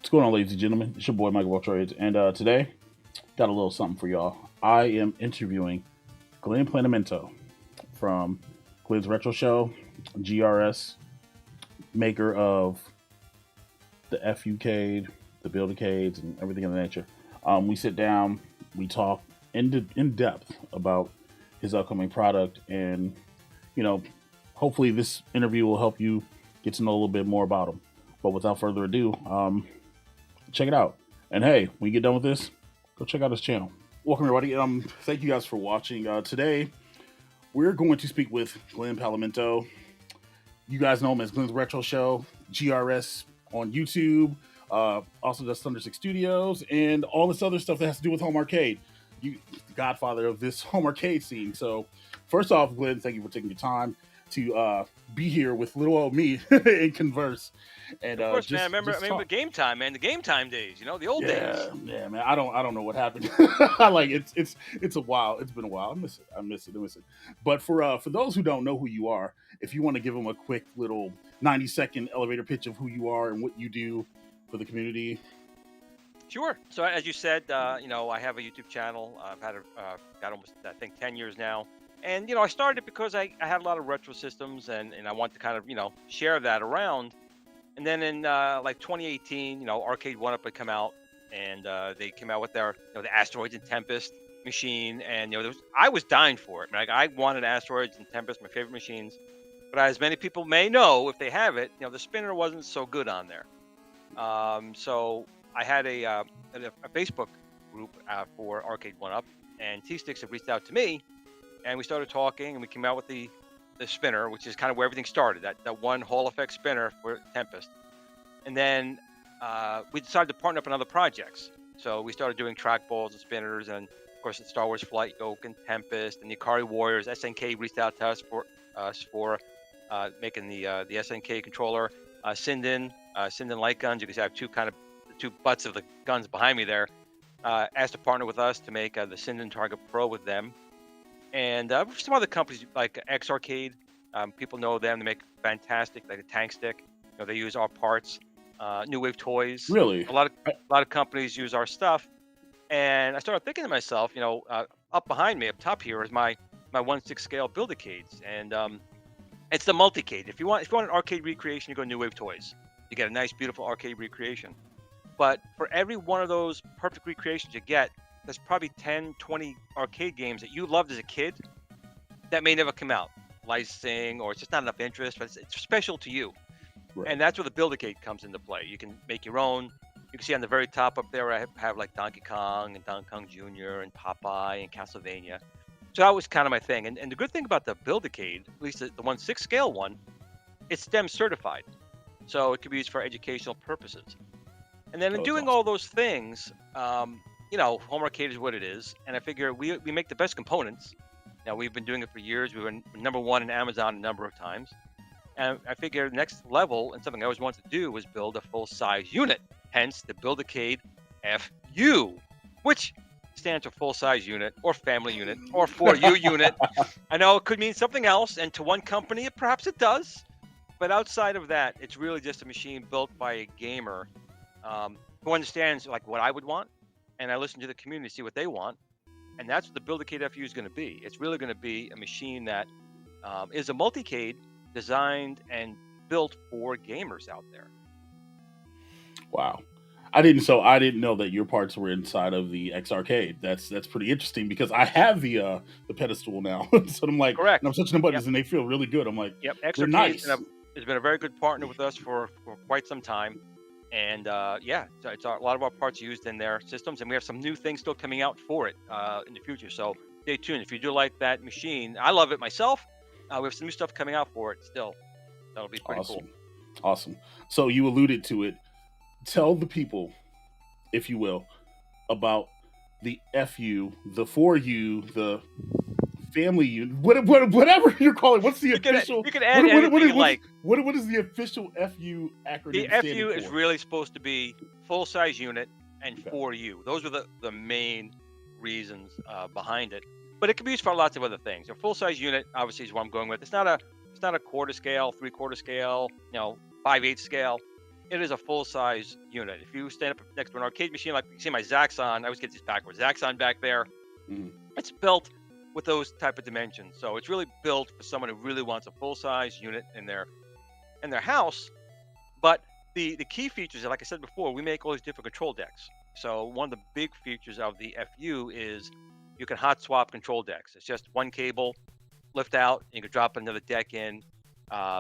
What's going on, ladies and gentlemen? It's your boy MikeOfAllTrades, and today got a little something for y'all. I am interviewing Glen Planamento from Glen's Retro Show, GRS, maker of the FU-Cade, the Build-A-Cades, and everything of the nature. We sit down, we talk in depth about his upcoming product, and you know, hopefully this interview will help you get to know a little bit more about him. But without further ado, check it out. And hey, when you get done with this, go check out his channel. Welcome everybody. Thank you guys for watching. Today we're going to speak with Glen Planamento. You guys know him as Glen's Retro Show, GRS on YouTube. Also does Thunder Six Studios and all this other stuff that has to do with home arcade. You, the godfather of this home arcade scene. So, first off, Glen, thank you for taking your time to be here with little old me and converse. And of course, man. I remember game time, man. The game time days, the old days. Yeah, man. I don't know what happened. Like it's a while. It's been a while. I miss it. But for those who don't know who you are, if you want to give them a quick little 90-second elevator pitch of who you are and what you do for the community. Sure. So as you said, I have a YouTube channel. I've had got almost, I think, 10 years now. And, I started it because I had a lot of retro systems and I want to kind of, share that around. And then in like 2018, Arcade 1-Up had come out and they came out with their, the Asteroids and Tempest machine. And, I was dying for it. Like, I wanted Asteroids and Tempest, my favorite machines. But as many people may know, if they have it, the spinner wasn't so good on there. So I had a Facebook group for Arcade 1-Up, and T-Sticks had reached out to me. And we started talking, and we came out with the spinner, which is kind of where everything started, that one Hall effect spinner for Tempest. And then we decided to partner up on other projects. So we started doing trackballs and spinners, and of course, the Star Wars Flight Yoke and Tempest and the Ikari Warriors. SNK reached out to us for making the SNK controller. Sinden light guns. You can see I have the two butts of the guns behind me there. Asked to partner with us to make the Sinden Target Pro with them. And some other companies like X Arcade, people know them. They make fantastic, like a tank stick. They use our parts. New Wave Toys. Really, a lot of companies use our stuff. And I started thinking to myself, up behind me, up top here, is my 1/6 scale Build-A-Cades, and it's the Multicade. If you want an arcade recreation, you go to New Wave Toys. You get a nice, beautiful arcade recreation. But for every one of those perfect recreations you get, there's probably 10, 20 arcade games that you loved as a kid that may never come out. Licensing, or it's just not enough interest, but it's special to you. Right. And that's where the Build-A-Cade comes into play. You can make your own. You can see on the very top up there, I have like Donkey Kong and Donkey Kong Jr. and Popeye and Castlevania. So that was kind of my thing. And the good thing about the Build-A-Cade, at least the 1/6 scale one, it's STEM certified. So it can be used for educational purposes. And then in doing all those things, home arcade is what it is, and I figure we make the best components. Now, we've been doing it for years. We were #1 in Amazon a number of times, and I figure next level, and something I always wanted to do, was build a full-size unit, hence the Build-A-Cade FU, which stands for full-size unit, or family unit, or for you unit. I know it could mean something else, and to one company, perhaps it does, but outside of that, it's really just a machine built by a gamer who understands like what I would want. And I listen to the community, see what they want. And that's what the Build-A-Cade FU is going to be. It's really going to be a machine that is a multicade designed and built for gamers out there. Wow. I didn't know that your parts were inside of the X Arcade. That's pretty interesting because I have the pedestal now. So I'm like, correct. And I'm touching the buttons and they feel really good. I'm like, yep, X Arcade nice. Has been a very good partner with us for quite some time. And so it's a lot of our parts used in their systems, and we have some new things still coming out for it in the future. So stay tuned. If you do like that machine, I love it myself. We have some new stuff coming out for it still. That'll be pretty cool. Awesome. So you alluded to it. Tell the people, if you will, about the FU, the for you, the family unit, whatever you're calling. What's the official? You can add anything you like. What is the official FU acronym? The FU is really supposed to be full-size unit and for you. Those are the main reasons behind it. But it can be used for lots of other things. A full-size unit, obviously, is what I'm going with. It's not a quarter scale, 3/4 scale, 5/8 scale. it is a full-size unit. If you stand up next to an arcade machine, like you see my Zaxxon, I always get these backwards. Zaxxon back there, Mhm. it's built with those type of dimensions. So it's really built for someone who really wants a full-size unit in their house. But the key features, like I said before, we make all these different control decks. So one of the big features of the FU is you can hot swap control decks. It's just one cable, lift out, and you can drop another deck in.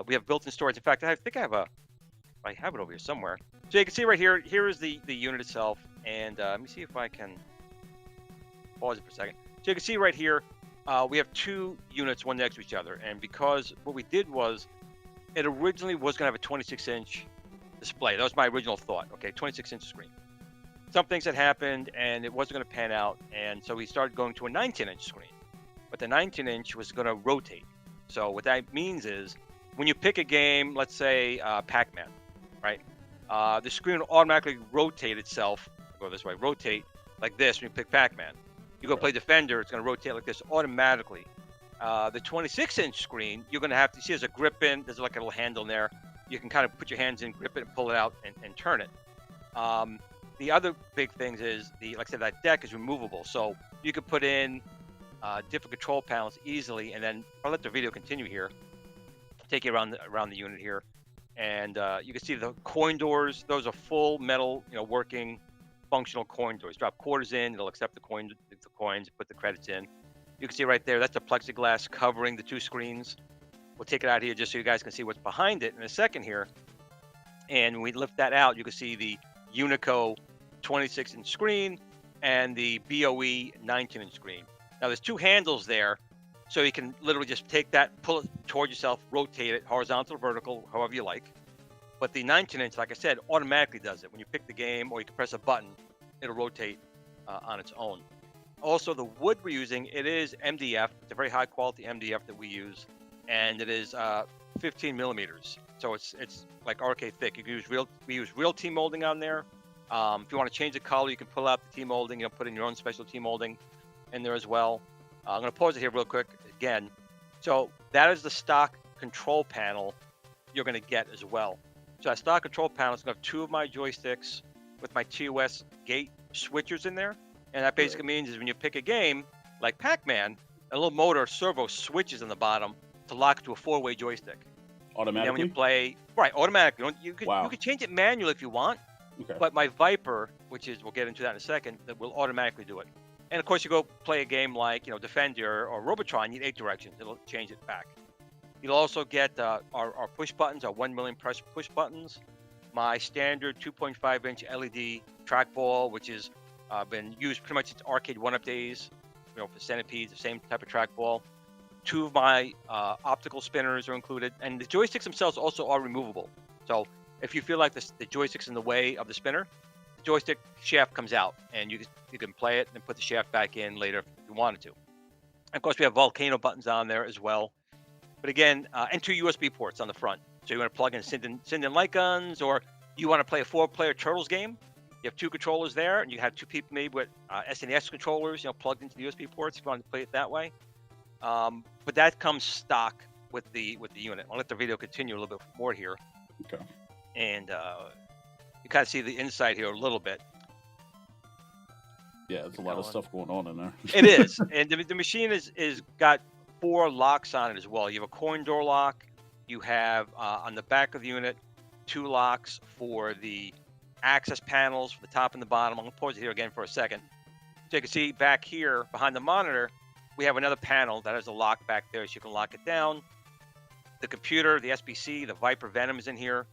We have built-in storage. In fact, I think I have it over here somewhere. So you can see right here. Here is the unit itself, and let me see if I can pause it for a second. So you can see right here, we have two units, one next to each other, and because what we did was, it originally was going to have a 26-inch display. That was my original thought. Okay, 26-inch screen. Some things had happened, and it wasn't going to pan out, and so we started going to a 19-inch screen. But the 19-inch was going to rotate. So what that means is, when you pick a game, let's say Pac-Man, right? The screen will automatically rotate itself. Go this way, rotate like this when you pick Pac-Man. You go play Defender, it's going to rotate like this automatically. The 26-inch screen, you're going to have to see there's a grip in. There's like a little handle in there. You can kind of put your hands in, grip it, and pull it out and turn it. The other big things is like I said, that deck is removable, so you could put in different control panels easily. And then I'll let the video continue here. Take you around the unit here, and you can see the coin doors. Those are full metal, working, functional coin doors. Drop quarters in, it'll accept the coins, put the credits in. You can see right there, that's a plexiglass covering the two screens. We'll take it out here just so you guys can see what's behind it in a second here. And when we lift that out, you can see the Unico 26-inch screen and the BOE 19-inch screen. Now there's two handles there, so you can literally just take that, pull it toward yourself, rotate it horizontal or vertical, however you like. But the 19-inch, like I said, automatically does it. When you pick the game or you can press a button, it'll rotate on its own. Also, the wood we're using, it is MDF. It's a very high quality MDF that we use, and it is 15 millimeters. So it's like arcade thick. You can use we use real T molding on there. If you want to change the color, you can pull out the T molding. Put in your own special T molding in there as well. I'm going to pause it here real quick again. So that is the stock control panel you're going to get as well. So that stock control panel is going to have two of my joysticks with my TOS gate switchers in there. And that basically means is when you pick a game like Pac-Man, a little motor servo switches in the bottom to lock to a four-way joystick. Automatically? And then when you play, right, automatically. You could change it manually if you want. Okay. But my Viper, which is, we'll get into that in a second, that will automatically do it. And of course, you go play a game like, Defender or Robotron, you need 8 directions. It'll change it back. You'll also get our push buttons, our 1 million press push buttons. My standard 2.5-inch LED trackball, which is been used pretty much since Arcade 1-Up days, for Centipedes, the same type of trackball. 2 of my optical spinners are included, and the joysticks themselves also are removable. So if you feel like the joystick's in the way of the spinner, the joystick shaft comes out, and you can play it and put the shaft back in later if you wanted to. And of course, we have volcano buttons on there as well. But again, and 2 USB ports on the front. So you want to plug in Sinden light guns, or you want to play a 4-player Turtles game. You have 2 controllers there, and you have 2 people maybe with SNES controllers, plugged into the USB ports if you want to play it that way. But that comes stock with the unit. I'll let the video continue a little bit more here. Okay. And you kind of see the inside here a little bit. Yeah, there's a lot of stuff going on in there. It is, and the machine is got 4 locks on it as well. You have a coin door lock. You have on the back of the unit 2 locks for the access panels for the top and the bottom. I'm going to pause it here again for a second. So you can see back here behind the monitor, we have another panel that has a lock back there, so you can lock it down. The computer, the SBC, the Viper Venom is in here.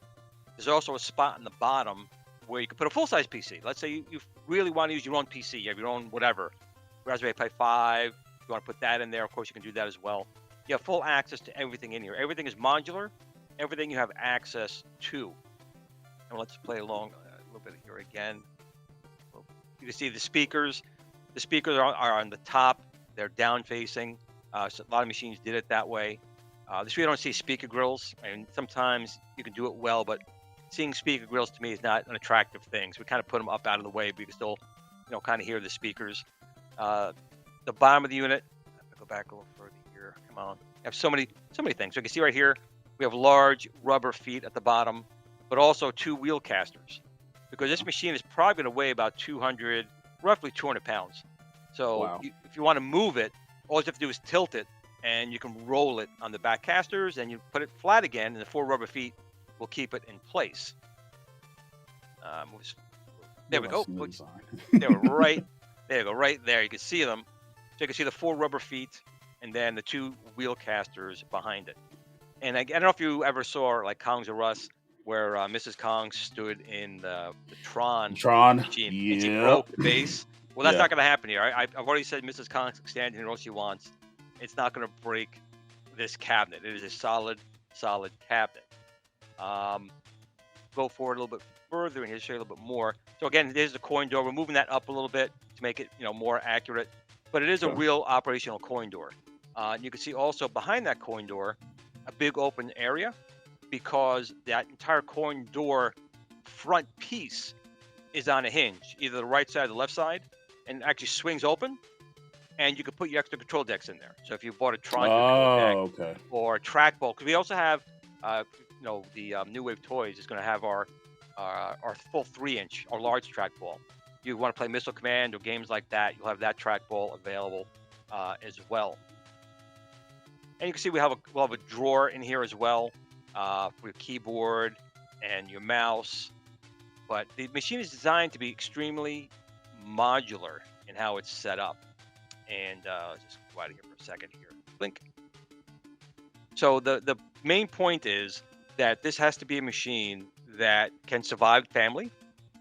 There's also a spot in the bottom where you can put a full-size PC. Let's say you really want to use your own PC, you have your own whatever, Raspberry Pi 5. If you want to put that in there, of course, you can do that as well. You have full access to everything in here. Everything is modular. Everything you have access to. And let's play along a little bit here again. You can see the speakers. The speakers are on the top. They're down-facing. So a lot of machines did it that way. This way you don't see speaker grills. And sometimes you can do it well, but seeing speaker grills to me is not an attractive thing. So we kind of put them up out of the way, but you can still, kind of hear the speakers. The bottom of the unit. I'll go back a little further here. Come on. I have so many things. So you can see right here, we have large rubber feet at the bottom. but also 2 wheel casters, because this machine is probably going to weigh about roughly 200 pounds. So Wow. if you want to move it, all you have to do is tilt it, and you can roll it on the back casters, and you put it flat again, and the 4 rubber feet will keep it in place. There we go. They were right there. You go, right there. You can see them. So you can see the 4 rubber feet, and then the 2 wheel casters behind it. And I don't know if you ever saw like Kongs or Us, where Mrs. Kong stood in the Tron machine and she broke the base. Well, that's not going to happen here. I've already said Mrs. Kong can stand here all she wants. It's not going to break this cabinet. It is a solid cabinet. Go forward a little bit further and here's show you a little bit more. So again, there's the coin door. We're moving that up a little bit to make it, more accurate. But it is a real operational coin door. You can see also behind that coin door a big open area, because that entire coin door front piece is on a hinge, either the right side or the left side, and it actually swings open, and you can put your extra control decks in there. So if you bought a Tron control deck or a trackball, because we also have, the New Wave Toys is going to have our full 3-inch, our large trackball. You want to play Missile Command or games like that, you'll have that trackball available as well. And you can see we'll have a drawer in here as well for your keyboard and your mouse. But the machine is designed to be extremely modular in how it's set up. And let's just go out of here for a second here. Blink. So the main point is that this has to be a machine that can survive family.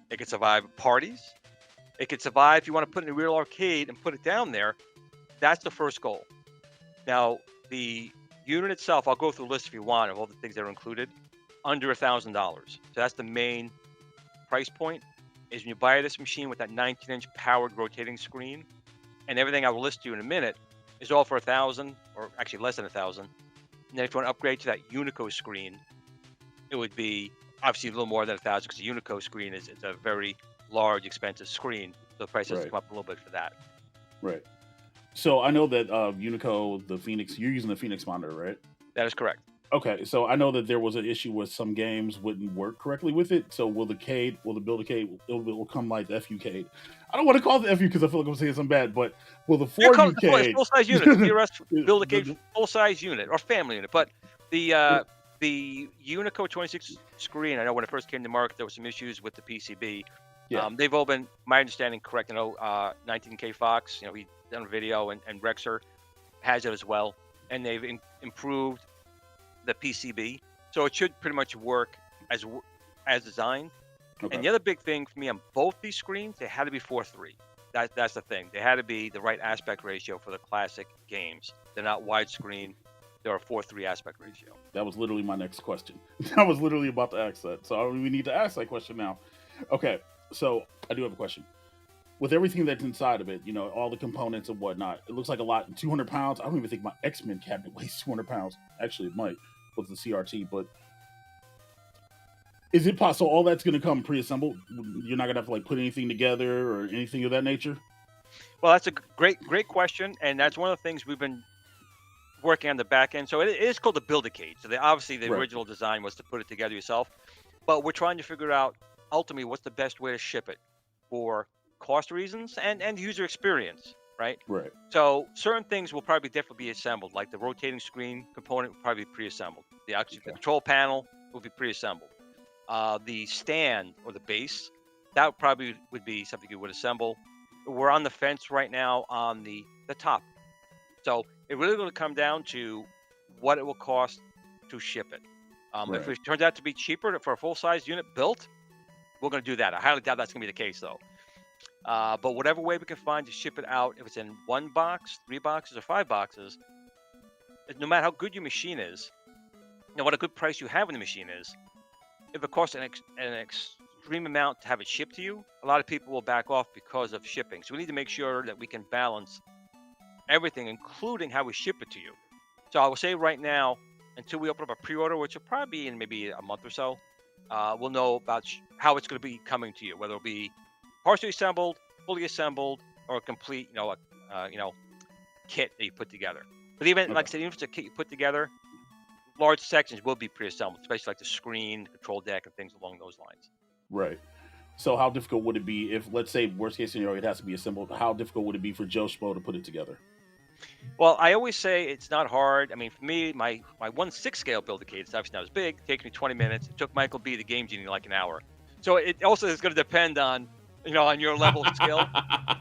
It can survive parties. It can survive if you want to put it in a real arcade and put it down there. That's the first goal. Now, the unit itself, I'll go through a list if you want of all the things that are included, under $1,000. So that's the main price point, is when you buy this machine with that 19-inch powered rotating screen, and everything I will list to you in a minute is all for $1,000, or actually less than $1,000. And then if you want to upgrade to that Unico screen, it would be obviously a little more than $1,000, because the Unico screen is a very large, expensive screen. So the price has to come up a little bit for that. Right. So I know that Unico, the Phoenix, you're using the Phoenix monitor, right? That is correct. Okay, so I know that there was an issue with some games wouldn't work correctly with it. So will the Build-A-Cade, it will come like the FU-Cade. I don't want to call it the FU because I feel like I'm saying something bad, but will the 4U-Cade... full-size unit, the GRS Build-A-Cade full-size unit, or family unit. But the Unico 26 screen, I know when it first came to market, there were some issues with the PCB. They've all been, my understanding, correct. I know 19K Fox, he done a video, and Rexer has it as well. And they've improved the PCB, so it should pretty much work as designed. Okay. And the other big thing for me on both these screens, they had to be 4:3. That's the thing. They had to be the right aspect ratio for the classic games. They're not widescreen. They're a 4:3 aspect ratio. That was literally my next question. I was literally about to ask that, so we need to ask that question now. Okay, so I do have a question. With everything that's inside of it, all the components and whatnot, it looks like a lot. 200 pounds. I don't even think my X-Men cabinet weighs 200 pounds. Actually, it might with the CRT, but is it possible all that's going to come pre-assembled? You're not going to have to put anything together or anything of that nature? Well, that's a great question, and that's one of the things we've been working on the back end. So it is called the Build-A-Cade. So obviously the original design was to put it together yourself, but we're trying to figure out ultimately what's the best way to ship it for cost reasons and user experience, right? Right. So certain things will probably definitely be assembled, like the rotating screen component will probably be pre-assembled. The control panel will be pre-assembled. The stand or the base, that probably would be something you would assemble. We're on the fence right now on the top. So it really will come down to what it will cost to ship it. If it turns out to be cheaper for a full-size unit built, we're going to do that. I highly doubt that's going to be the case, though. But whatever way we can find to ship it out, if it's in 1 box, 3 boxes, or 5 boxes, no matter how good your machine is, what a good price you have in the machine is, if it costs an extreme amount to have it shipped to you, a lot of people will back off because of shipping. So we need to make sure that we can balance everything, including how we ship it to you. So I will say right now, until we open up a pre-order, which will probably be in maybe a month or so, we'll know about how it's going to be coming to you, whether it'll be partially assembled, fully assembled, or a complete, kit that you put together. But even, like I said, even if it's a kit you put together, large sections will be pre-assembled, especially like the screen, control deck, and things along those lines. Right. So how difficult would it be if, let's say, worst case scenario, it has to be assembled? How difficult would it be for Joe Schmo to put it together? Well, I always say it's not hard. I mean, for me, my 1/6 scale Build-A-Cade, it's obviously not as big. Takes me 20 minutes. It took Michael B, the Game Genie, like an hour. So it also is going to depend on on your level of skill.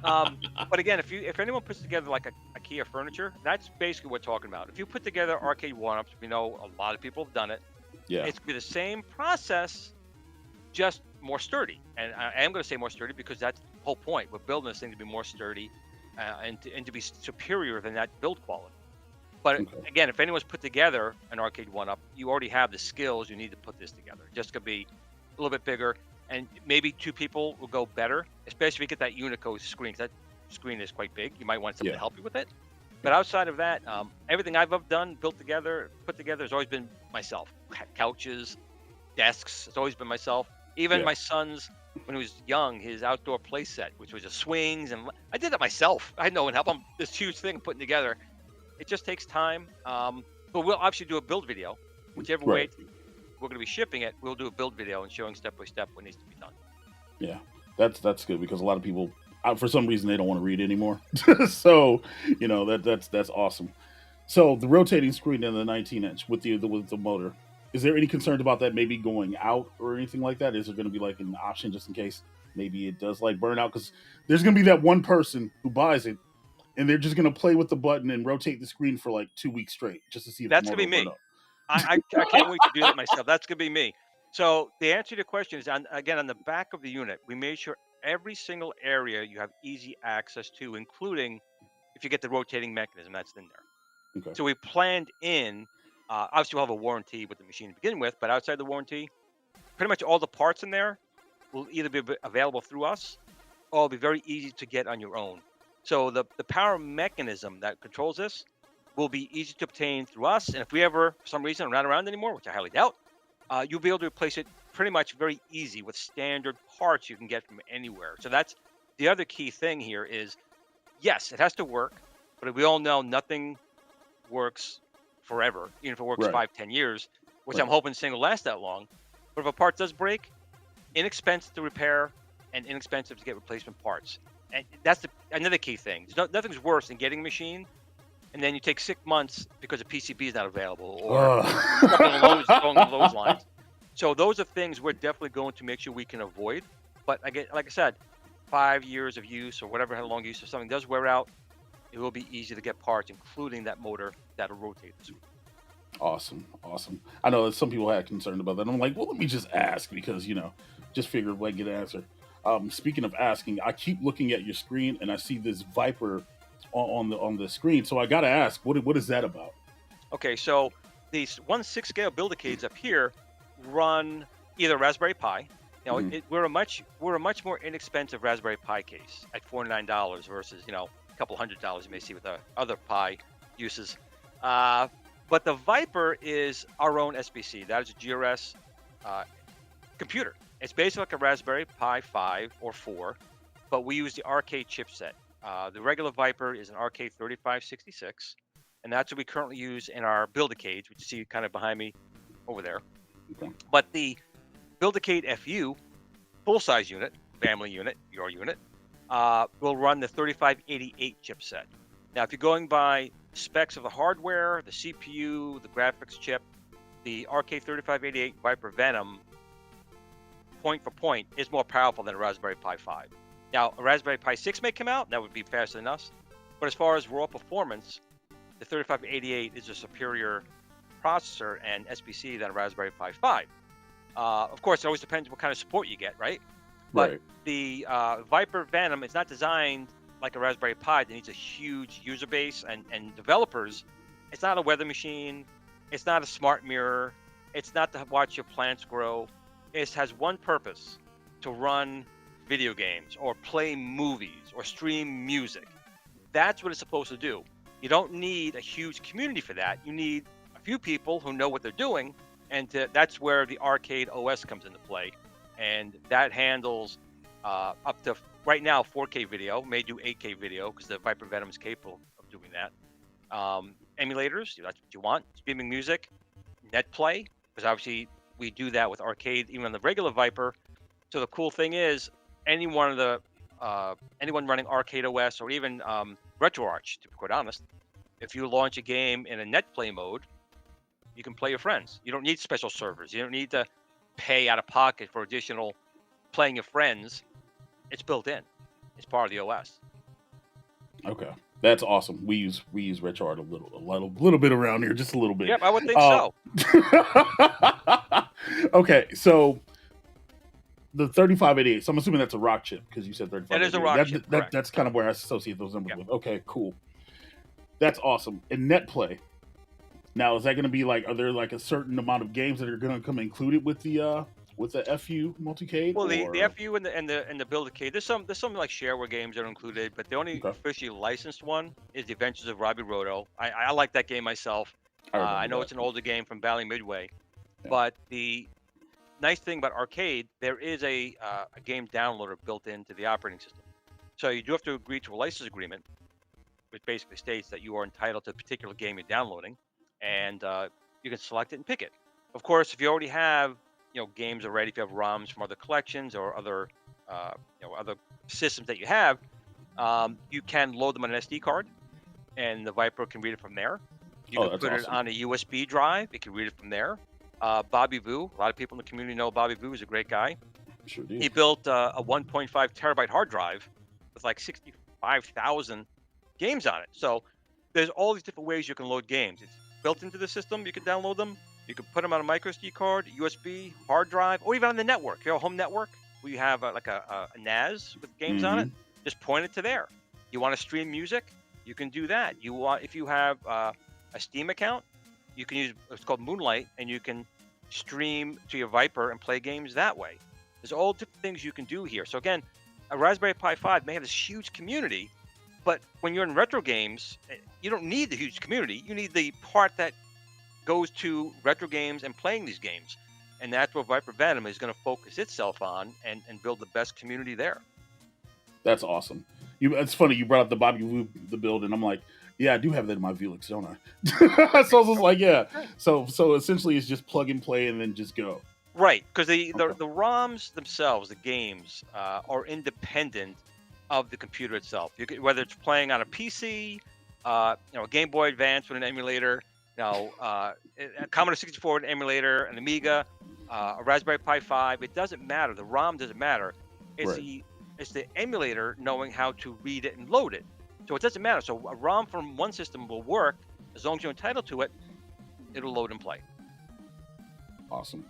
Um, but again, if anyone puts together like a IKEA furniture, that's basically what we're talking about. If you put together arcade one-ups, we know a lot of people have done it. Yeah. It's gonna be the same process, just more sturdy. And I am going to say more sturdy because that's the whole point. We're building this thing to be more sturdy and to be superior than that build quality. But Okay. again, if anyone's put together an arcade one-up, you already have the skills you need to put this together. Just gonna be a little bit bigger, and maybe two people will go better, especially if you get that Unico screen. 'Cause that screen is quite big. You might want someone to Yeah. help you with it. But outside of that, everything I've done, built together, put together, has always been myself. Couches, desks, it's always been myself. Even Yeah. my son's, when he was young, his outdoor play set, which was just swings, and I did it myself. I had no one help. I'm this huge thing putting together. It just takes time. But we'll obviously do a build video, whichever way Right. we're going to be shipping it. We'll do a build video and showing step by step what needs to be done. Yeah. That's good because a lot of people, for some reason, they don't want to read anymore. So that's awesome. So the rotating screen in the 19-inch with the motor, is there any concern about that maybe going out or anything like that? Is there going to be like an option just in case maybe it does like burn out? Because there's going to be that one person who buys it and they're just going to play with the button and rotate the screen for like 2 weeks straight just to see if the That's going motor to be will burn me. up. I can't wait to do that myself. That's going to be me. So the answer to the question is, on the back of the unit, we made sure every single area you have easy access to, including if you get the rotating mechanism that's in there. Okay. So we planned in, obviously we'll have a warranty with the machine to begin with, but outside the warranty, pretty much all the parts in there will either be available through us or it'll be very easy to get on your own. So the power mechanism that controls this will be easy to obtain through us. And if we ever, for some reason, are not around anymore, which I highly doubt, you'll be able to replace it pretty much very easy with standard parts you can get from anywhere. So that's the other key thing here is, yes, it has to work, but we all know nothing works forever, even if it works Right. 5, 10 years, which I'm Right. hoping this thing will last that long. But if a part does break, inexpensive to repair and inexpensive to get replacement parts. And that's another key thing. Nothing's worse than getting a machine and then you take 6 months because a PCB is not available or something along those Ugh. lines. So those are things we're definitely going to make sure we can avoid. But again, like I said, 5 years of use or whatever how long use, if something does wear out, it will be easy to get parts, including that motor that'll rotate the screen. Awesome, awesome. I know that some people had concern about that. I'm like, well, let me just ask because just figured like get an answer. Speaking of asking, I keep looking at your screen and I see this Viper on the screen. So I gotta ask, what is that about? Okay, so these 1/6 scale Build-A-Cades up here run either Raspberry Pi. Hmm. We're a much more inexpensive Raspberry Pi case at $49 versus a couple $100 you may see with the other Pi uses. Uh, but the Viper is our own SBC. That is a GRS computer. It's basically like a Raspberry Pi 5 or 4, but we use the arcade chipset. The regular Viper is an arcade 3566, and that's what we currently use in our Build-A-Cades, which you see kind of behind me over there. Okay. But the Build-A-Cade FU full-size unit, family unit, your unit, will run the 3588 chipset. Now, if you're going by specs of the hardware, the CPU, the graphics chip, the arcade 3588 Viper Venom, point for point, is more powerful than a Raspberry Pi 5. Now, a Raspberry Pi 6 may come out, that would be faster than us. But as far as raw performance, the 3588 is a superior processor and SBC than a Raspberry Pi 5. Of course, it always depends what kind of support you get, right? But Right. the Viper Venom is not designed like a Raspberry Pi that needs a huge user base and developers. It's not a weather machine. It's not a smart mirror. It's not to watch your plants grow. It has one purpose: to run video games or play movies or stream music. That's what it's supposed to do. You don't need a huge community for that. You need a few people who know what they're doing, and that's where the arcade OS comes into play. And that handles up to right now 4K video, may do 8K video because the Viper Venom is capable of doing that. Emulators, that's what you want. Streaming music, net play, because obviously we do that with arcade, even on the regular Viper. So the cool thing is, any one of the anyone running Arcade OS or even RetroArch, to be quite honest, if you launch a game in a net play mode, you can play your friends. You don't need special servers. You don't need to pay out of pocket for additional playing your friends. It's built in. It's part of the OS. Okay, that's awesome. We use RetroArt a little bit around here, just a little bit. Yep, I would think so. Okay, so the 3588. So I'm assuming that's a rock chip because you said That is a 3588. rock chip, correct. That's kind of where I associate those numbers Yep. with. Okay, cool. That's awesome. In net play, now is that going to be like? Are there like a certain amount of games that are going to come included with the FU Multicade? Well, the Or FU and the Build-A-Cade, there's some like shareware games that are included, but the only okay, officially licensed one is The Adventures of Robbie Roto. I like that game myself. I I remember know that. it's an older game from Bally Midway, Yeah. but the nice thing about arcade, there is a game downloader built into the operating system. So you do have to agree to a license agreement, which basically states that you are entitled to a particular game you're downloading, and you can select it and pick it. Of course, if you already have games already, if you have ROMs from other collections or other other systems that you have, you can load them on an SD card, and the Viper can read it from there. You Oh, can that's put it awesome. on a USB drive; it can read it from there. Bobby Vu, a lot of people in the community know Bobby Vu is a great guy. Sure do. He built a 1.5 terabyte hard drive with like 65,000 games on it. So there's all these different ways you can load games. It's built into the system. You can download them. You can put them on a micro SD card, USB, hard drive, or even on the network. If you have a home network where you have like a NAS with games on it, just point it to there. You want to stream music? You can do that. If you have a Steam account, you can use what's called Moonlight, and you can stream to your Viper and play games that way. There's all different things you can do here. So again, a Raspberry Pi 5 may have this huge community, but when you're in retro games, you don't need the huge community. You need the part that goes to retro games and playing these games. And that's where Viper Venom is going to focus itself on and build the best community there. That's awesome. It's funny you brought up the Bobby Wu the build, and I'm like, yeah, I do have that in my Velix, don't I? So I was just like, yeah. So essentially, it's just plug and play, and then just go. Right, because the Okay. ROMs themselves, the games, are independent of the computer itself. Whether it's playing on a PC, a Game Boy Advance with an emulator, a Commodore 64 with an emulator, an Amiga, a Raspberry Pi 5. It doesn't matter. The ROM doesn't matter. It's Right. the emulator knowing how to read it and load it. So it doesn't matter. So a ROM from one system will work as long as you're entitled to it. It'll load and play. Awesome.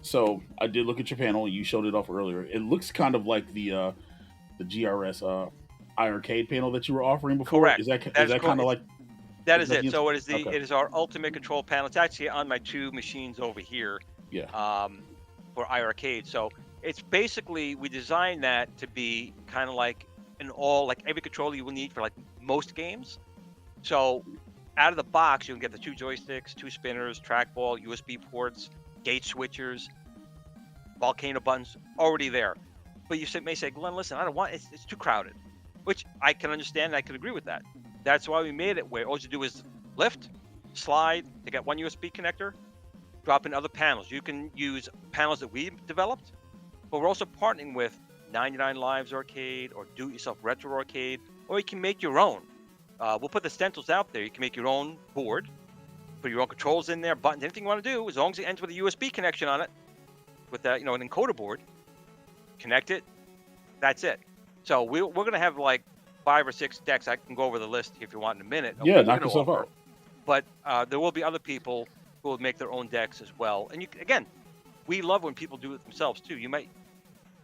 So I did look at your panel. You showed it off earlier. It looks kind of like the GRS Arcade panel that you were offering before. Correct. Is that That's kind of like That is it. the- So it okay? is our ultimate control panel. It's actually on my two machines over here Yeah. for iArcade. So it's basically, we designed that to be kind of like like every controller you will need for like most games. So out of the box, you can get the two joysticks, two spinners, trackball, USB ports, gate switchers, volcano buttons already there. But you may say, Glenn, listen, I don't want it's too crowded, which I can understand. And I can agree with that. That's why we made it where all you do is lift, slide, they got one USB connector, drop in other panels. You can use panels that we developed, but we're also partnering with 99 Lives Arcade or Do It Yourself Retro Arcade, or you can make your own. We'll put the stencils out there. You can make your own board, put your own controls in there, buttons, anything you want to do, as long as it ends with a USB connection on it, with that, an encoder board, connect it, that's it. So we're going to have like 5 or 6 decks. I can go over the list if you want in a minute. Yeah, knock yourself out. But there will be other people who will make their own decks as well. And again, we love when people do it themselves too. You might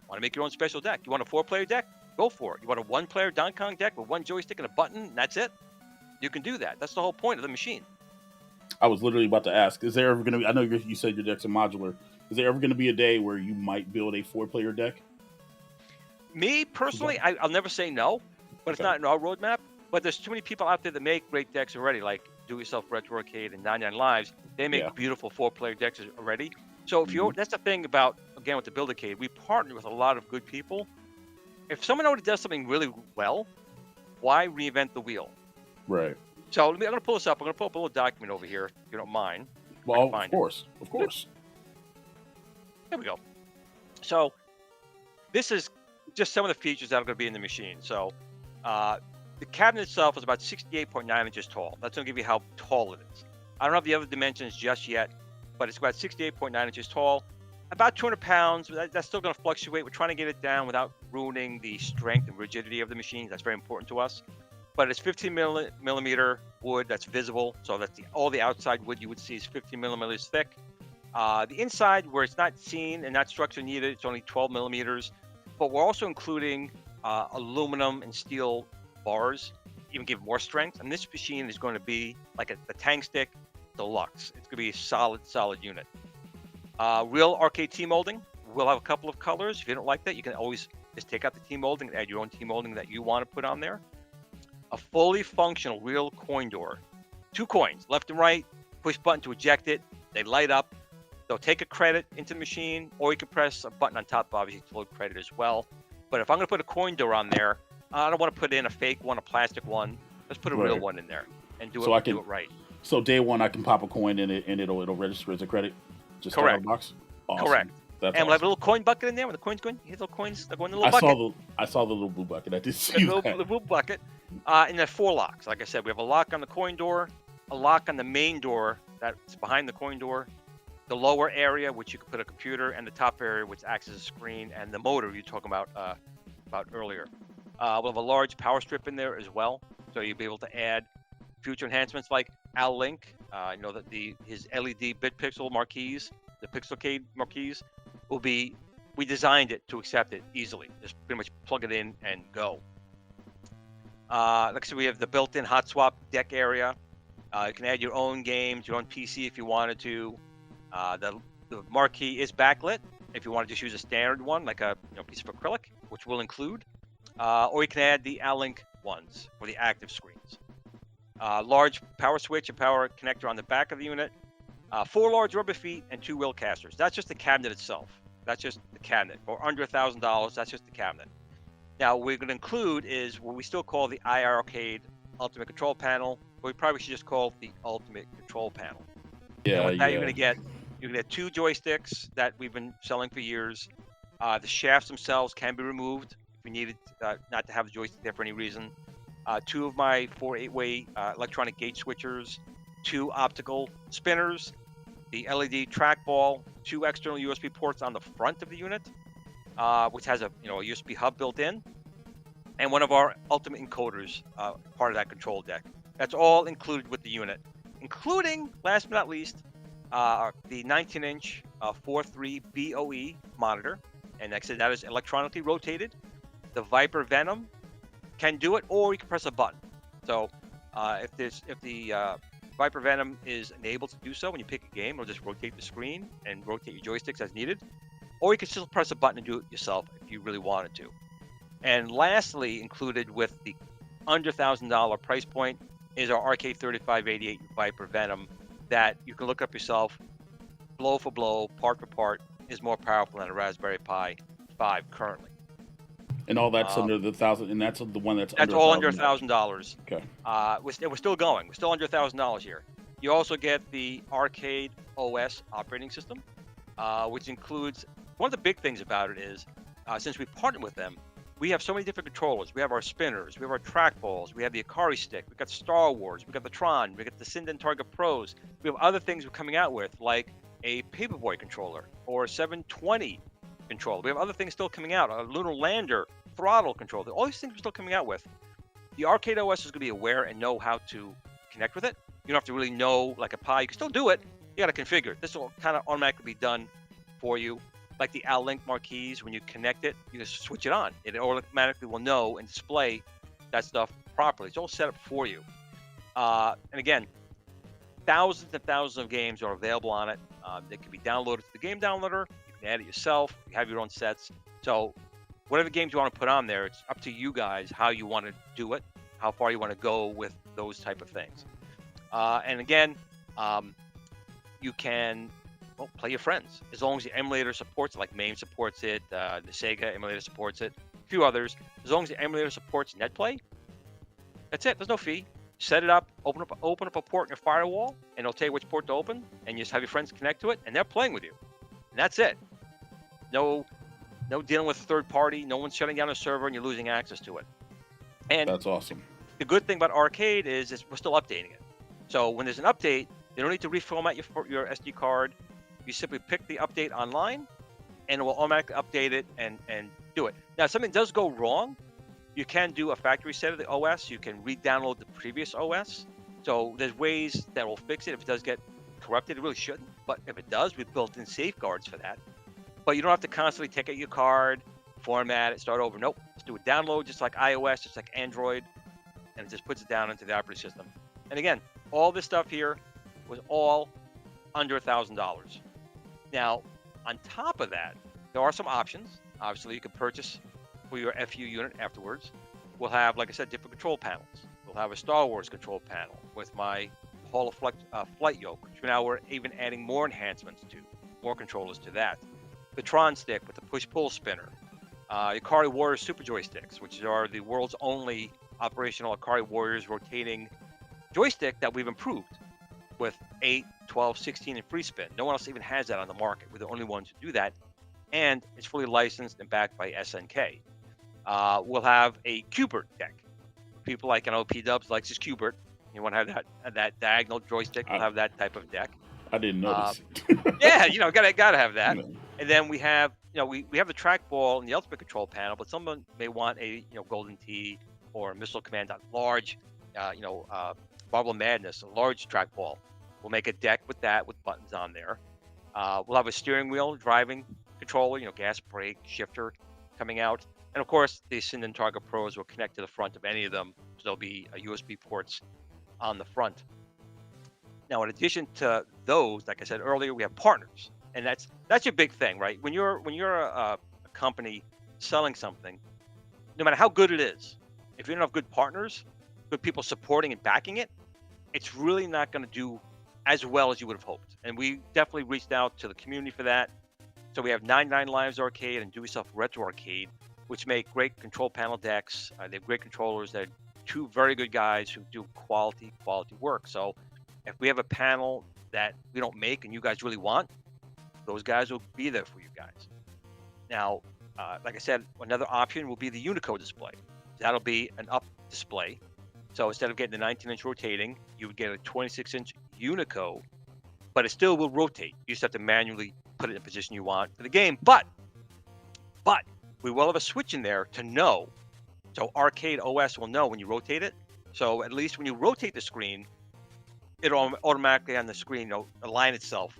want to make your own special deck. You want a 4-player deck? Go for it. You want a 1-player Donkey Kong deck with one joystick and a button, and that's it? You can do that. That's the whole point of the machine. I was literally about to ask, is there ever going to be, I know you said your deck's a modular, is there ever going to be a day where you might build a 4-player deck? Me, personally, I'll never say no, but it's not in our roadmap. But there's too many people out there that make great decks already, like Do It Yourself Retro Arcade and 99 Lives. They make beautiful 4-player decks already. So if that's the thing about, again, with the Build-A-Cade, we partner with a lot of good people. If someone already does something really well, why reinvent the wheel? Right. So I'm going to pull this up. I'm going to pull up a little document over here, if you don't mind. I can Well, find it. of course. There we go. So this is just some of the features that are going to be in the machine. So the cabinet itself is about 68.9 inches tall. That's going to give you how tall it is. I don't have the other dimensions just yet, but it's about 68.9 inches tall. About 200 pounds. That's still going to fluctuate. We're trying to get it down without ruining the strength and rigidity of the machine. That's very important to us. But it's 15 millimeter wood that's visible. So that's all the outside wood you would see is 15 millimeters thick. The inside, where it's not seen and not structure needed, it's only 12 millimeters. But we're also including aluminum and steel bars, even give more strength. And this machine is going to be like the Tang Stick Deluxe. It's going to be a solid unit. Real arcade T-molding. We'll have a couple of colors. If you don't like that, you can always just take out the T-molding and add your own T-molding that you want to put on there. A fully functional real coin door. 2 coins, left and right. Push button to eject it. They light up. They'll take a credit into the machine, or you can press a button on top, obviously, to load credit as well. But if I'm going to put a coin door on there, I don't want to put in a fake one, a plastic one. Let's put a real one in there and do it right. So day one, I can pop a coin in it, and it'll register as a credit. Just out of the box. Awesome. Correct. That's and awesome. we'll have a little coin bucket in there. When the coins go in, you hit little coins. They go in the little bucket. I saw the little blue bucket. I did see that. The blue bucket. And then 4 locks. Like I said, we have a lock on the coin door, a lock on the main door that's behind the coin door, the lower area, which you can put a computer, and the top area, which acts as a screen, and the motor you were talking about earlier. We'll have a large power strip in there as well, so you'll be able to add future enhancements like Al Link. You know that his LED bit pixel marquees, the Pixel-Cade marquees, will be. We designed it to accept it easily. Just pretty much plug it in and go. Like I said, we have the built-in hot swap deck area. You can add your own games, your own PC if you wanted to. The marquee is backlit if you want to just use a standard one, like a piece of acrylic, which we'll include. Or you can add the Al-Link ones for the active screens. Large power switch and power connector on the back of the unit. 4 large rubber feet and 2 wheel casters. That's just the cabinet itself. That's just the cabinet. For under $1,000, that's just the cabinet. Now, what we're going to include is what we still call the IR Arcade Ultimate Control Panel, but we probably should just call it the Ultimate Control Panel. Yeah, and with that, you're going to get 2 joysticks that we've been selling for years. The shafts themselves can be removed if we needed not to have the joystick there for any reason. 2 of my 4 8-way electronic gate switchers, 2 optical spinners, the LED trackball, 2 external USB ports on the front of the unit, which has a USB hub built in, and one of our ultimate encoders, part of that control deck. That's all included with the unit, including, last but not least, the 19-inch 4.3 BOE monitor, and like I said, that is electronically rotated. The Viper Venom can do it, or you can press a button. So if the Viper Venom is enabled to do so, when you pick a game, it'll just rotate the screen and rotate your joysticks as needed. Or you can still press a button and do it yourself if you really wanted to. And lastly, included with the under $1,000 price point is our RK3588 Viper Venom that you can look up yourself, blow for blow, part for part, is more powerful than a Raspberry Pi 5 currently. And all that's under the $1,000, and that's the one that's all under $1,000. Okay. We're still going. We're still under $1,000 here. You also get the Arcade OS operating system, which includes, one of the big things about it is, since we partnered with them, we have so many different controllers. We have our spinners, we have our trackballs, we have the Akari stick, we've got Star Wars, we've got the Tron, we've got the Sinden Target Pros. We have other things we're coming out with, like a Paperboy controller or a 720 controller. We have other things still coming out, a Lunar Lander throttle controller. All these things we're still coming out with. The Arcade OS is going to be aware and know how to connect with it. You don't have to really know like a Pi. You can still do it. You got to configure it. This will kind of automatically be done for you. Like the Al-Link marquees, when you connect it, you just switch it on. It automatically will know and display that stuff properly. It's all set up for you. And again, thousands and thousands of games are available on it. They can be downloaded to the game downloader. You can add it yourself. You have your own sets. So whatever games you want to put on there, it's up to you guys how you want to do it, how far you want to go with those type of things. And again, you can play your friends as long as the emulator supports it, like MAME supports it, the Sega emulator supports it, a few others. As long as the emulator supports NetPlay, that's it. There's no fee. set it up, open up a port in your firewall, and it'll tell you which port to open, and you just have your friends connect to it, and they're playing with you. And that's it. No dealing with a third party. No one's shutting down a server, and you're losing access to it. And That's awesome. the good thing about Arcade is we're still updating it. So when there's an update, you don't need to reformat your SD card. You simply pick the update online, and it will automatically update it and do it. Now, if something does go wrong, you can do a factory reset of the OS. You can re-download the previous OS. So there's ways that will fix it if it does get corrupted. It really shouldn't, but if it does, we've built in safeguards for that. But you don't have to constantly take out your card, format it, start over. Nope, just do a download just like iOS, just like Android, and it just puts it down into the operating system. And again, all this stuff here was all under $1,000. Now, on top of that, there are some options. Obviously, you can purchase for your FU unit afterwards. We'll have, like I said, different control panels. We'll have a Star Wars control panel with my Hall of Flight yoke, which now we're even adding more enhancements to, more controllers to that. The Tron stick with the push-pull spinner. Ikari Warriors Super Joysticks, which are the world's only operational Ikari Warriors rotating joystick that we've improved with 8, 12, 16, and free spin. No one else even has that on the market. We're the only ones who do that. And it's fully licensed and backed by SNK. We'll have a Qbert deck. People like P-Dubs likes his Qbert. You want to have that diagonal joystick, we'll have that type of deck. I didn't notice. Yeah, gotta have that. And then we have, we have the trackball and the ultimate control panel, but someone may want a, Golden Tee or Missile Command, large, Marble Madness, a large trackball. We'll make a deck with that, with buttons on there. We'll have a steering wheel, driving controller, gas, brake, shifter coming out. And of course, the Sinden Targa Pros will connect to the front of any of them. So there'll be USB ports on the front. Now, in addition to those, like I said earlier, we have partners. And that's your big thing, right? When you're a company selling something, no matter how good it is, if you don't have good partners, good people supporting and backing it, it's really not going to do as well as you would have hoped. And we definitely reached out to the community for that. So we have 99 Lives Arcade and Do Yourself Retro Arcade, which make great control panel decks. They have great controllers. They're two very good guys who do quality work. So if we have a panel that we don't make and you guys really want, those guys will be there for you guys. Now, like I said, another option will be the Unico display. That'll be an up display. So instead of getting the 19-inch rotating, you would get a 26-inch Unico, but it still will rotate. You just have to manually put it in the position you want for the game. But we will have a switch in there to know. So Arcade OS will know when you rotate it. So at least when you rotate the screen, it'll automatically on the screen align itself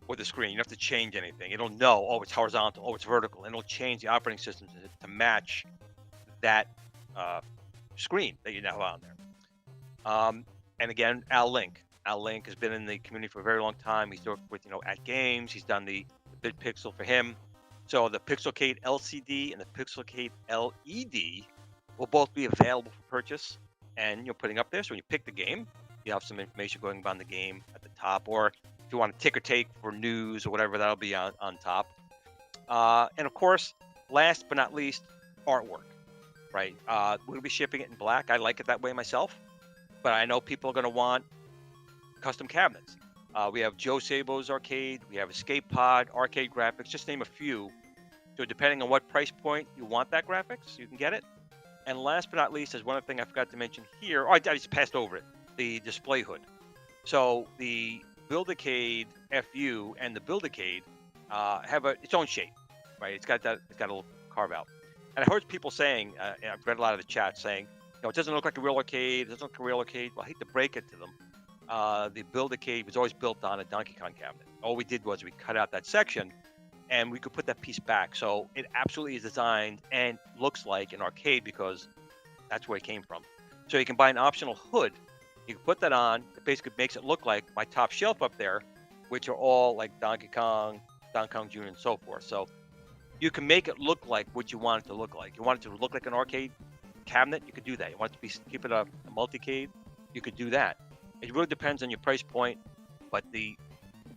with the screen. You don't have to change anything. It'll know, oh, it's horizontal, oh, it's vertical, and it'll change the operating system to match that screen that you now have on there. And again, Al Link has been in the community for a very long time. He's worked with at games. He's done the Bit Pixel for him. So the Pixel-Cade LCD and the Pixel-Cade LED will both be available for purchase and putting up there. So when you pick the game, you have some information going about the game at the top, or if you want to ticker take for news or whatever, that'll be on top. And of course, last but not least, artwork, right? We're going to be shipping it in black. I like it that way myself, but I know people are going to want custom cabinets. We have Joe Sabo's Arcade, we have Escape Pod, Arcade Graphics, just name a few. So depending on what price point you want that graphics, you can get it. And last but not least, there's one other thing I forgot to mention here. I just passed over it, the display hood. So the Build-A-Cade FU and the Build-A-Cade have its own shape, right? It's got a little carve out. And I heard people saying, I've read a lot of the chat saying, it doesn't look like a real arcade. It doesn't look like a real arcade. Well, I hate to break it to them. The Build-A-Cade was always built on a Donkey Kong cabinet. All we did was we cut out that section and we could put that piece back. So it absolutely is designed and looks like an arcade because that's where it came from. So you can buy an optional hood. You can put that on. It basically makes it look like my top shelf up there, which are all like Donkey Kong Jr., and so forth. So you can make it look like what you want it to look like. You want it to look like an arcade cabinet, you could do that. You want it to keep it a multicade, you could do that. It really depends on your price point, but the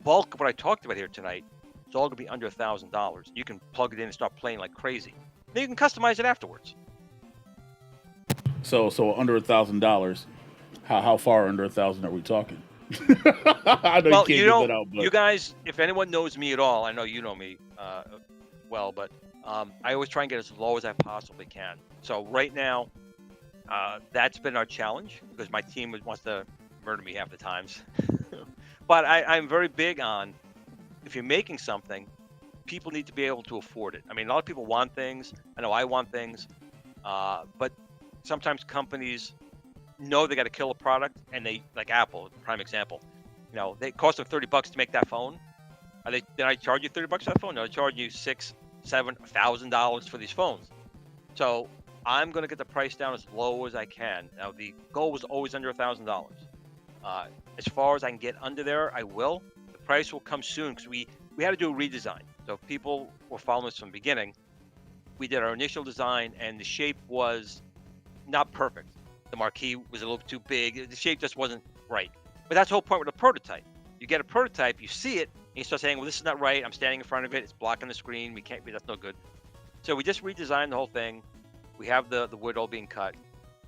bulk of what I talked about here tonight is all going to be under $1,000. You can plug it in and start playing like crazy. Then you can customize it afterwards. So under $1,000, How far under 1,000 are we talking? I know you Well, can't give that out, you but guys, if anyone knows me at all, I know you know me well, but I always try and get as low as I possibly can. So right now, that's been our challenge because my team wants to murder me half the times. But I'm very big on, if you're making something, people need to be able to afford it. I mean, a lot of people want things. I know I want things, but sometimes companies know they got to kill a product, and they, like Apple, prime example. They cost them $30 to make that phone. Did I charge you $30 for that phone? No, I charge you $6, $7, $1,000 for these phones. So I'm going to get the price down as low as I can. Now the goal was always under $1,000. As far as I can get under there, I will. The price will come soon because we had to do a redesign. So if people were following us from the beginning, we did our initial design, and the shape was not perfect. The marquee was a little too big. The shape just wasn't right. But that's the whole point with a prototype. You get a prototype, you see it, and you start saying, well, this is not right. I'm standing in front of it. It's blocking the screen. We can't be, that's no good. So we just redesigned the whole thing. We have the wood all being cut.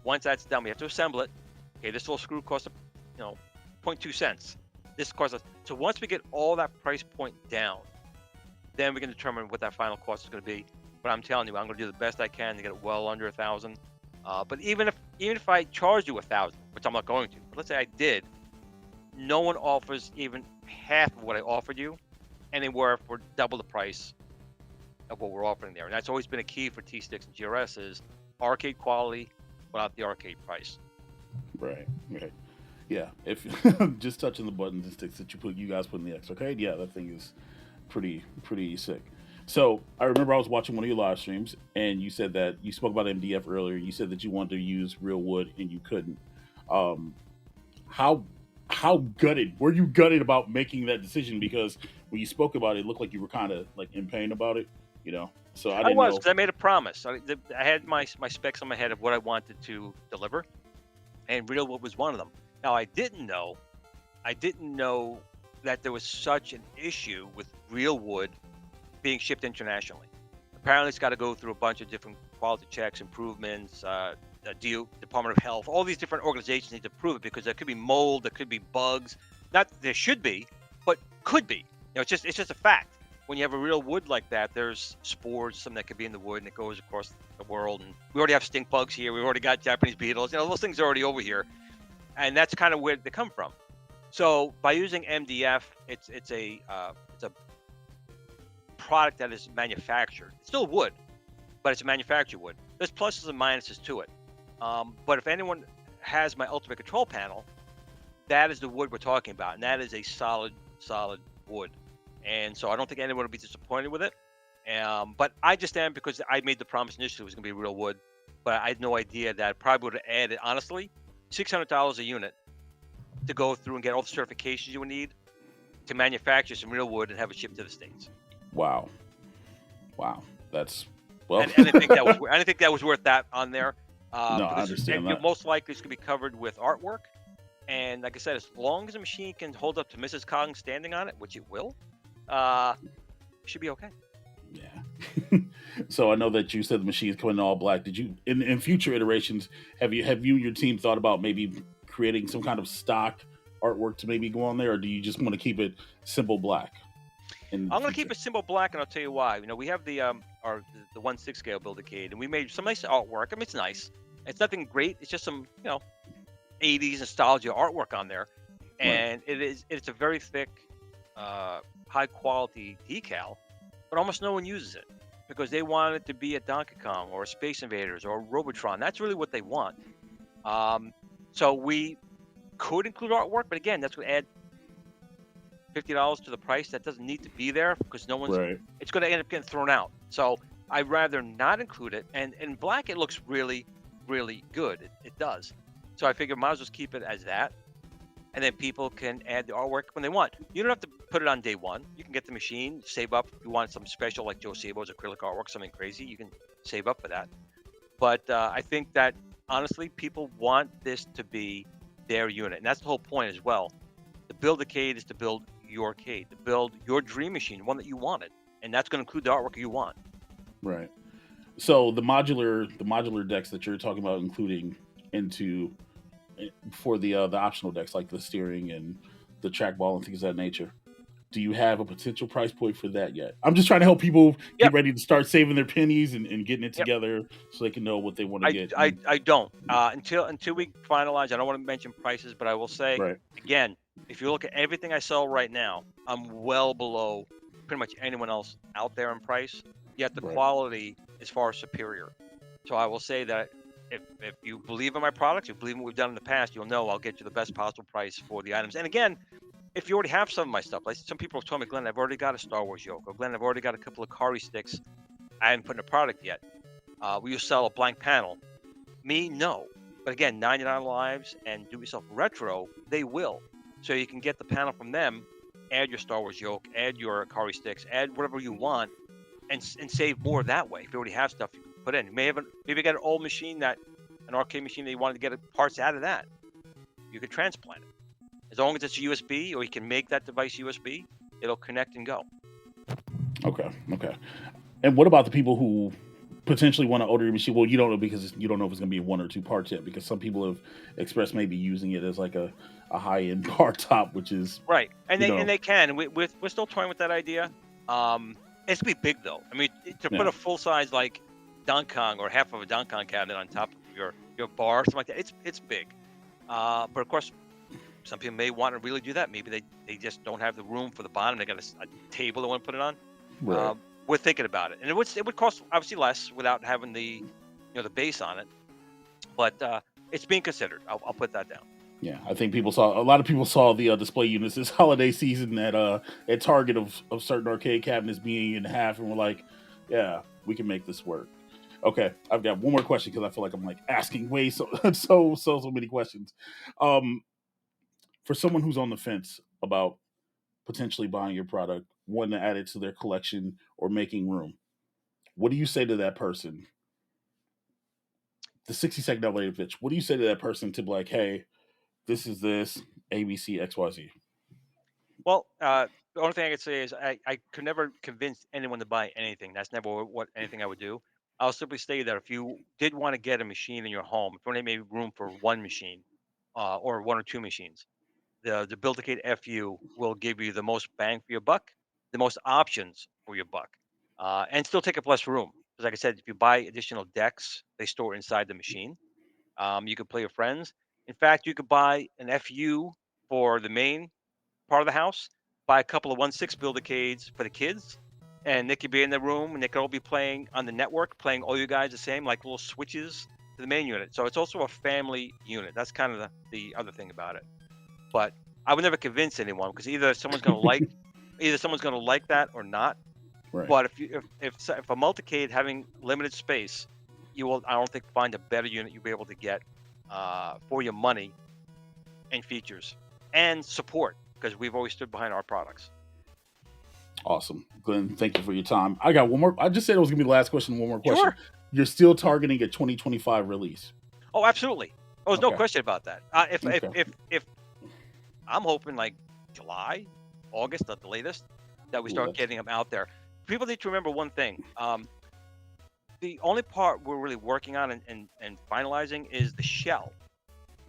Once that's done, we have to assemble it. Okay, this little screw costs, 0.2 cents. This costs us. So once we get all that price point down, then we can determine what that final cost is going to be. But I'm telling you, I'm going to do the best I can to get it well under 1,000. But even if I charged you 1,000, which I'm not going to, but let's say I did, no one offers even half of what I offered you anywhere for double the price of what we're offering there. And that's always been a key for T-Sticks and GRS is arcade quality without the arcade price. right. Yeah, if just touching the buttons and sticks that you guys put in the X Arcade, yeah, that thing is pretty sick. So I remember I was watching one of your live streams, and you said that you spoke about MDF earlier. You said that you wanted to use real wood, and you couldn't. Um, how how gutted were you gutted about making that decision? Because when you spoke about it, it looked like you were kind of like in pain about it, you know. So I I didn't was, know. because I made a promise. I had my specs on my head of what I wanted to deliver, and real wood was one of them. Now I didn't know that there was such an issue with real wood being shipped internationally. Apparently, it's got to go through a bunch of different quality checks, improvements, the Department of Health. All these different organizations need to prove it because there could be mold, there could be bugs. Not there should be, but could be. It's just a fact. When you have a real wood like that, there's spores, something that could be in the wood, and it goes across the world. And we already have stink bugs here. We've already got Japanese beetles. Those things are already over here, and that's kind of where they come from. So by using MDF, it's a product that is manufactured. It's still wood, but it's a manufactured wood. There's pluses and minuses to it. But if anyone has my Ultimate Control Panel, that is the wood we're talking about, and that is a solid wood. And so I don't think anyone will be disappointed with it. But I just am, because I made the promise initially it was going to be real wood, but I had no idea that probably would have added, honestly, $600 a unit to go through and get all the certifications you would need to manufacture some real wood and have it shipped to the States. Wow, that's well. And I think that was worth that on there. No, I Because understand that. most likely it's going to be covered with artwork. And like I said, as long as the machine can hold up to Mrs. Kong standing on it, which it will, it should be okay. Yeah. So I know that you said the machine's coming in all black. Did you, in future iterations, have you and your team thought about maybe creating some kind of stock artwork to maybe go on there, or do you just want to keep it simple black? I'm going to keep it simple black, and I'll tell you why. We have the 1/6 scale Build-A-Cade, and we made some nice artwork. I mean, it's nice. It's nothing great. It's just some 80s nostalgia artwork on there, and right. It's a very thick, high quality decal, but almost no one uses it because they want it to be a Donkey Kong or a Space Invaders or a Robotron. That's really what they want. So we could include artwork, but again, that's going to add $50 to the price. That doesn't need to be there because no one's. Right. It's going to end up getting thrown out. So I'd rather not include it. And in black, it looks really, really good. It does. So I figured might as well keep it as that, and then people can add the artwork when they want. You don't have to put it on day one. You can get the machine, save up. If you want something special like Joe Sabo's acrylic artwork, something crazy, you can save up for that. But I think that honestly, people want this to be their unit, and that's the whole point as well. The Build-A-Cade is to build your Cade, to build your dream machine, one that you wanted, and that's going to include the artwork you want. Right. So the modular decks that you're talking about including into for the optional decks like the steering and the trackball and things of that nature. Do you have a potential price point for that yet? I'm just trying to help people get Yep. ready to start saving their pennies and getting it Yep. together so they can know what they want to get. I don't until we finalize. I don't want to mention prices, but I will say Right, again, if you look at everything I sell right now, I'm well below pretty much anyone else out there in price. Yet the right, quality is far superior. So I will say that if you believe in my products, you believe in what we've done in the past, you'll know I'll get you the best possible price for the items. And again, if you already have some of my stuff, like some people have told me, Glenn, I've already got a Star Wars yoke, or Glenn, I've already got a couple of Kari sticks. I haven't put in a product yet. Will you sell a blank panel? Me, no. But again, 99 Lives and Do It Yourself Retro, they will. So you can get the panel from them, add your Star Wars yoke, add your Kari sticks, add whatever you want, and save more that way. If you already have stuff you can put in, you may have maybe get an old machine an arcade machine that you wanted to get parts out of that. You could transplant it. As long as it's USB or you can make that device USB, it'll connect and go. okay, okay. And what about the people who potentially want to order your machine? Well, you don't know because you don't know if it's going to be one or two parts yet. Because some people have expressed maybe using it as like a high end bar top, which is Right, and you they know can. We're still toying with that idea. It's gonna be big though. I mean, to put yeah a full size like Donkey Kong or half of a Donkey Kong cabinet on top of your bar, or something like that, it's big. But of course, some people may want to really do that. Maybe they just don't have the room for the bottom. They got a table they want to put it on. right. We're thinking about it, and it would cost obviously less without having the the base on it. But it's being considered. I'll put that down. Yeah, I think people saw a lot of people saw the display units this holiday season at Target of certain arcade cabinets being in half, and we're like, yeah, we can make this work. Okay, I've got one more question because I feel like I'm like asking way so many questions. Um, for someone who's on the fence about potentially buying your product, wanting to add it to their collection or making room, what do you say to that person? The 60-second elevator pitch. What do you say to that person to be like, hey, this ABC XYZ? Well, the only thing I could say is I could never convince anyone to buy anything. That's never what anything I would do. I'll simply say that if you did want to get a machine in your home, if you only made room for one machine, or one or two machines, the Build-A-Cade FU will give you the most bang for your buck, the most options for your buck, and still take up less room. Because like I said, if you buy additional decks, they store inside the machine. You could play with friends. In fact, you could buy an FU for the main part of the house, buy a couple of 1/6 Build-A-Cades for the kids, and they could be in the room and they could all be playing on the network, playing all you guys the same, like little switches to the main unit. So it's also a family unit. That's kind of the other thing about it. But I would never convince anyone because either someone's gonna like that or not. Right. But if a multicade having limited space, you will I don't think find a better unit you'll be able to get for your money and features and support because we've always stood behind our products. Awesome. Glenn, thank you for your time. I got one more. I just said it was going to be the last question. One more question. Sure. You're still targeting a 2025 release. Oh, absolutely. Oh, there's no Okay. question about that. Okay. If I'm hoping like July, August at the latest that we Ooh, start that's getting them out there. People need to remember one thing. The only part we're really working on and finalizing is the shell.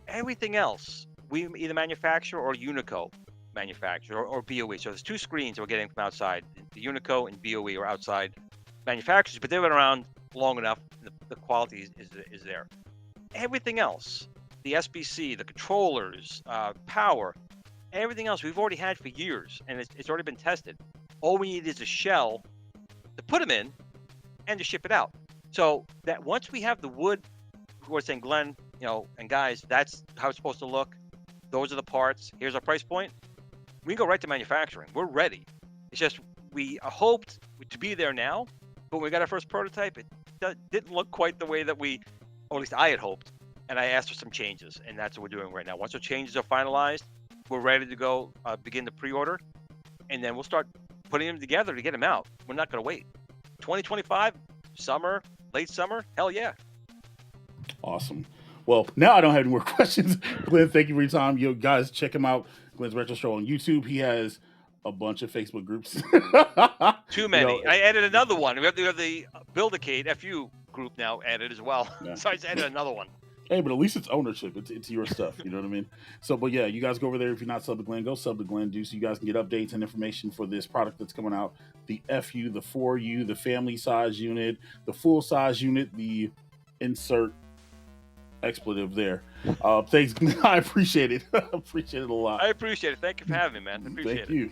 Everything else we either manufacture or Unico manufacture or BOE. So there's two screens we're getting from outside. The Unico and BOE are outside manufacturers, but they've been around long enough. The quality is there. Everything else, the SBC, the controllers, power, everything else we've already had for years, and it's already been tested. All we need is a shell to put them in and to ship it out. So that once we have the wood, we're saying, Glenn, and guys, that's how it's supposed to look. Those are the parts. Here's our price point. We can go right to manufacturing. We're ready. It's just we hoped to be there now, but when we got our first prototype, it didn't look quite the way that or at least I had hoped. And I asked for some changes, and that's what we're doing right now. Once the changes are finalized, we're ready to go begin the pre-order, and then we'll start putting them together to get them out. We're not going to wait. 2025, summer, late summer, hell yeah. awesome. Well, now I don't have any more questions. Glenn, thank you for your time. You guys, check him out. Glenn's Retro Show on YouTube. He has a bunch of Facebook groups. Too you know, many. I added another one. We have the Build-A-Cade FU group now added as well. yeah. So I just added another one. Hey, but at least it's ownership. It's your stuff. You know what I mean? So, but yeah, you guys go over there. If you're not sub to Glen, go sub to Glen, so you guys can get updates and information for this product that's coming out. The FU, the 4U, the family size unit, the full size unit, the insert expletive there. Thanks. I appreciate it. Appreciate it a lot. I appreciate it. Thank you for having me, man. I appreciate Thank it. you.